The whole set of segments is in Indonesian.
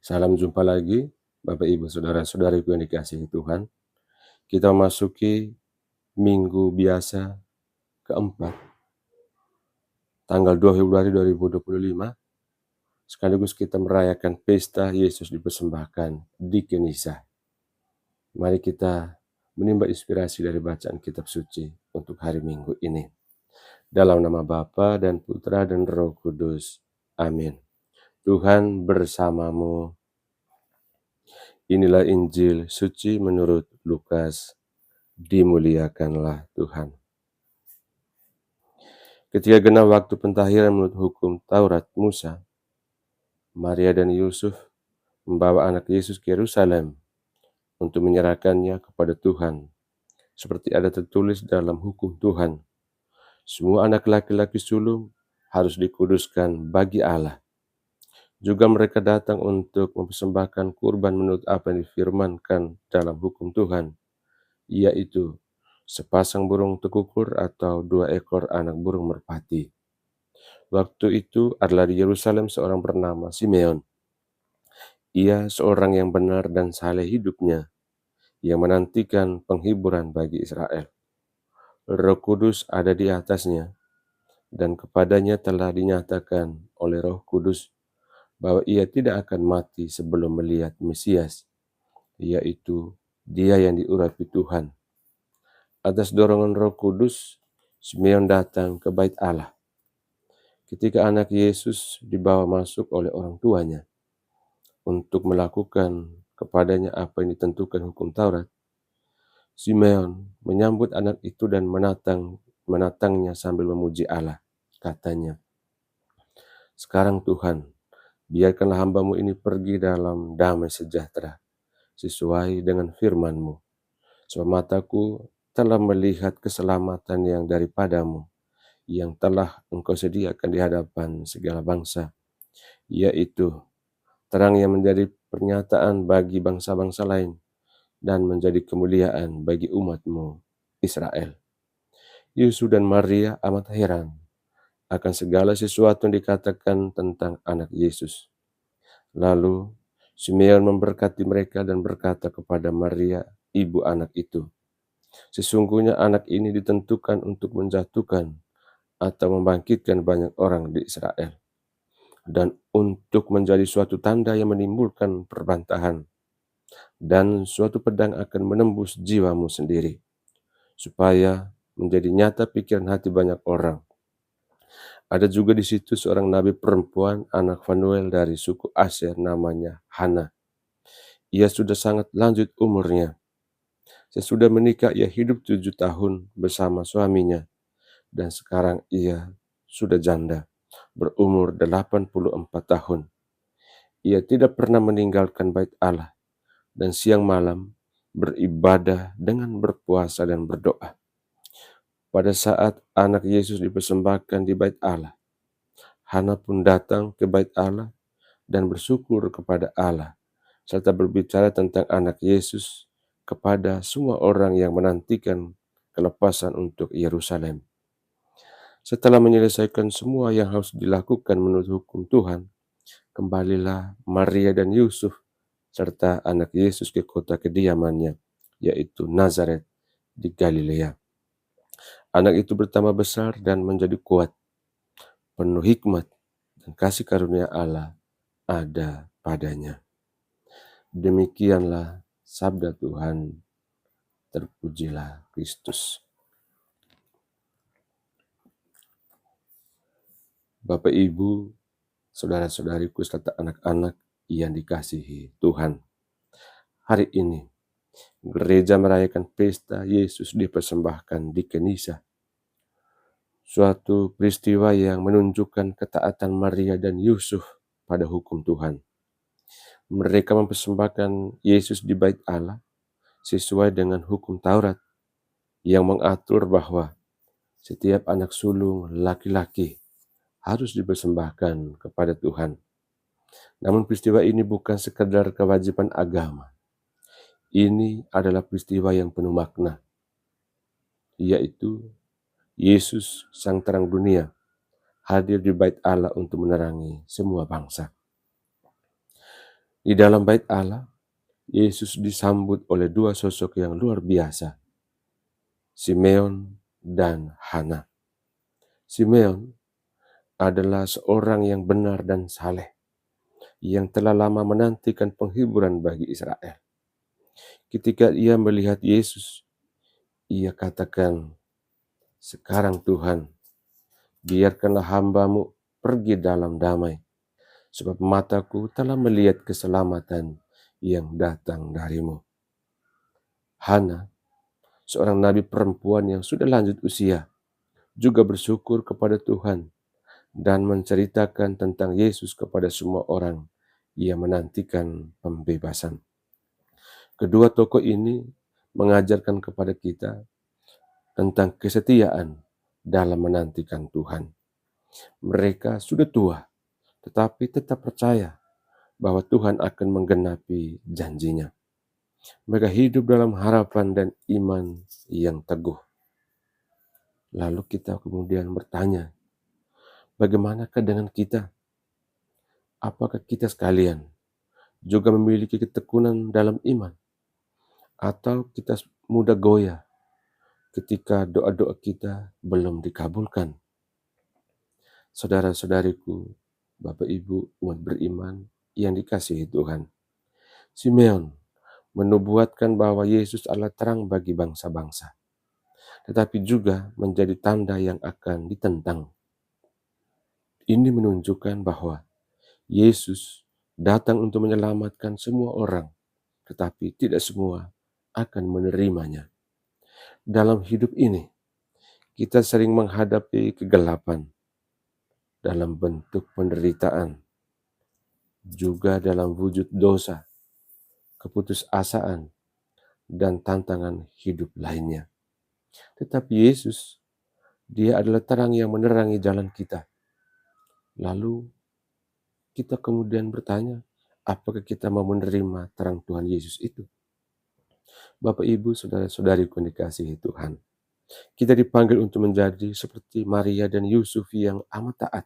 Salam jumpa lagi, Bapak Ibu Saudara-saudariku yang dikasihi Tuhan. Kita memasuki minggu biasa keempat, tanggal 2 Februari 2025, sekaligus kita merayakan pesta Yesus dipersembahkan di Kenisa. Mari kita menimba inspirasi dari bacaan kitab suci untuk hari Minggu ini. Dalam nama Bapa dan Putra dan Roh Kudus. Amin. Tuhan bersamamu. Inilah Injil suci menurut Lukas. Dimuliakanlah Tuhan. Ketika genap waktu pentahiran menurut hukum Taurat Musa, Maria dan Yusuf membawa anak Yesus ke Yerusalem untuk menyerahkannya kepada Tuhan, seperti ada tertulis dalam hukum Tuhan. Semua anak laki-laki sulung harus dikuduskan bagi Allah. Juga mereka datang untuk mempersembahkan kurban menurut apa yang difirmankan dalam hukum Tuhan, yaitu sepasang burung tekukur atau 2 ekor anak burung merpati. Waktu itu adalah di Yerusalem seorang bernama Simeon. Ia seorang yang benar dan saleh hidupnya, yang menantikan penghiburan bagi Israel. Roh Kudus ada di atasnya, dan kepadanya telah dinyatakan oleh Roh Kudus bahwa ia tidak akan mati sebelum melihat Mesias, yaitu Dia yang diurapi Tuhan. Atas dorongan Roh Kudus, Simeon datang ke Bait Allah. Ketika anak Yesus dibawa masuk oleh orang tuanya untuk melakukan kepadanya apa yang ditentukan hukum Taurat, Simeon menyambut anak itu dan menatangnya sambil memuji Allah. Katanya, "Sekarang Tuhan, biarkanlah hamba-Mu ini pergi dalam damai sejahtera, sesuai dengan firman-Mu. Sebab mataku telah melihat keselamatan yang daripada-Mu, yang telah Engkau sediakan di hadapan segala bangsa, yaitu terang yang menjadi pernyataan bagi bangsa-bangsa lain dan menjadi kemuliaan bagi umat-Mu Israel." Yusuf dan Maria amat heran akan segala sesuatu yang dikatakan tentang anak Yesus. Lalu Simeon memberkati mereka dan berkata kepada Maria, ibu anak itu, "Sesungguhnya anak ini ditentukan untuk menjatuhkan atau membangkitkan banyak orang di Israel, dan untuk menjadi suatu tanda yang menimbulkan perbantahan, dan suatu pedang akan menembus jiwamu sendiri, supaya menjadi nyata pikiran hati banyak orang." Ada juga di situ seorang nabi perempuan, anak Fanuel dari suku Aser, namanya Hana. Ia sudah sangat lanjut umurnya. Sesudah menikah ia hidup 7 tahun bersama suaminya, dan sekarang ia sudah janda, berumur 84 tahun. Ia tidak pernah meninggalkan bait Allah, dan siang malam beribadah dengan berpuasa dan berdoa. Pada saat anak Yesus dipersembahkan di bait Allah, Hana pun datang ke bait Allah dan bersyukur kepada Allah, serta berbicara tentang anak Yesus kepada semua orang yang menantikan kelepasan untuk Yerusalem. Setelah menyelesaikan semua yang harus dilakukan menurut hukum Tuhan, kembalilah Maria dan Yusuf serta anak Yesus ke kota kediamannya, yaitu Nazaret di Galilea. Anak itu bertambah besar dan menjadi kuat, penuh hikmat dan kasih karunia Allah ada padanya. Demikianlah sabda Tuhan. Terpujilah Kristus. Bapak, Ibu, saudara-saudariku serta anak-anak yang dikasihi Tuhan. Hari ini, gereja merayakan pesta Yesus dipersembahkan di Kenisa. Suatu peristiwa yang menunjukkan ketaatan Maria dan Yusuf pada hukum Tuhan. Mereka mempersembahkan Yesus di bait Allah sesuai dengan hukum Taurat yang mengatur bahwa setiap anak sulung laki-laki harus dipersembahkan kepada Tuhan. Namun peristiwa ini bukan sekadar kewajiban agama. Ini adalah peristiwa yang penuh makna, yaitu Yesus sang terang dunia hadir di bait Allah untuk menerangi semua bangsa. Di dalam bait Allah, Yesus disambut oleh dua sosok yang luar biasa, Simeon dan Hana. Simeon adalah seorang yang benar dan saleh, yang telah lama menantikan penghiburan bagi Israel. Ketika ia melihat Yesus, ia katakan, "Sekarang Tuhan, biarkanlah hamba-Mu pergi dalam damai, sebab mataku telah melihat keselamatan yang datang dari-Mu." Hana, seorang nabi perempuan yang sudah lanjut usia, juga bersyukur kepada Tuhan dan menceritakan tentang Yesus kepada semua orang yang menantikan pembebasan. Kedua tokoh ini mengajarkan kepada kita tentang kesetiaan dalam menantikan Tuhan. Mereka sudah tua, tetapi tetap percaya bahwa Tuhan akan menggenapi janjinya. Mereka hidup dalam harapan dan iman yang teguh. Lalu kita kemudian bertanya, bagaimanakah dengan kita? Apakah kita sekalian juga memiliki ketekunan dalam iman? Atau kita mudah goyah ketika doa-doa kita belum dikabulkan? Saudara-saudariku, Bapak Ibu umat beriman yang dikasihi Tuhan, Simeon menubuatkan bahwa Yesus adalah terang bagi bangsa-bangsa, tetapi juga menjadi tanda yang akan ditentang. Ini menunjukkan bahwa Yesus datang untuk menyelamatkan semua orang, tetapi tidak semua akan menerimanya. Dalam hidup ini, kita sering menghadapi kegelapan dalam bentuk penderitaan, juga dalam wujud dosa, keputusasaan, dan tantangan hidup lainnya. Tetapi Yesus, Dia adalah terang yang menerangi jalan kita. Lalu kita kemudian bertanya, apakah kita mau menerima terang Tuhan Yesus itu? Bapak, Ibu, saudara-saudariku yang dikasihi Tuhan, kita dipanggil untuk menjadi seperti Maria dan Yusuf yang amat taat,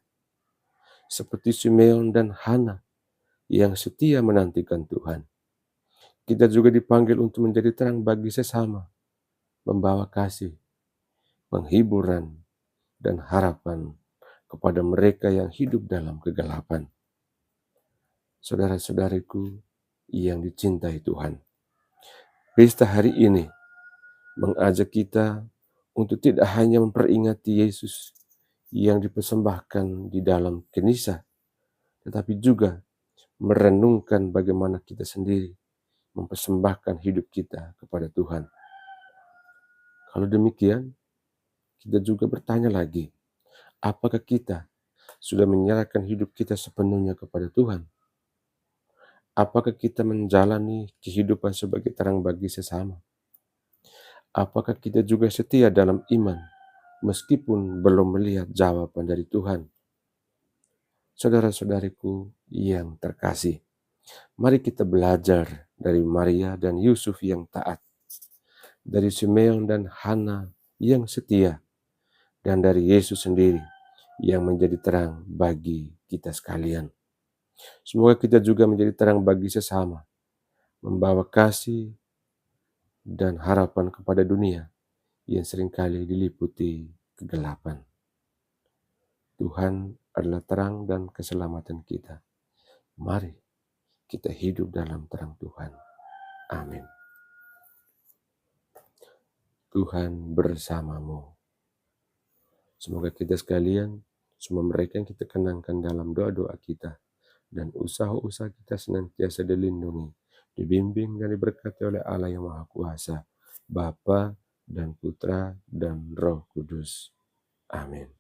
seperti Simeon dan Hana yang setia menantikan Tuhan. Kita juga dipanggil untuk menjadi terang bagi sesama, membawa kasih, penghiburan, dan harapan kepada mereka yang hidup dalam kegelapan. Saudara-saudariku yang dicintai Tuhan, pesta hari ini mengajak kita untuk tidak hanya memperingati Yesus yang dipersembahkan di dalam Kenisa, tetapi juga merenungkan bagaimana kita sendiri mempersembahkan hidup kita kepada Tuhan. Kalau demikian, kita juga bertanya lagi, apakah kita sudah menyerahkan hidup kita sepenuhnya kepada Tuhan? Apakah kita menjalani kehidupan sebagai terang bagi sesama? Apakah kita juga setia dalam iman, meskipun belum melihat jawaban dari Tuhan? Saudara-saudariku yang terkasih, mari kita belajar dari Maria dan Yusuf yang taat, dari Simeon dan Hana yang setia, dan dari Yesus sendiri yang menjadi terang bagi kita sekalian. Semoga kita juga menjadi terang bagi sesama, membawa kasih dan harapan kepada dunia yang seringkali diliputi kegelapan. Tuhan adalah terang dan keselamatan kita. Mari kita hidup dalam terang Tuhan. Amin. Tuhan bersamamu. Semoga kita sekalian, semua mereka yang kita kenangkan dalam doa-doa kita, dan usaha-usaha kita senantiasa dilindungi, dibimbing dan diberkati oleh Allah yang Maha Kuasa, Bapa dan Putra dan Roh Kudus. Amin.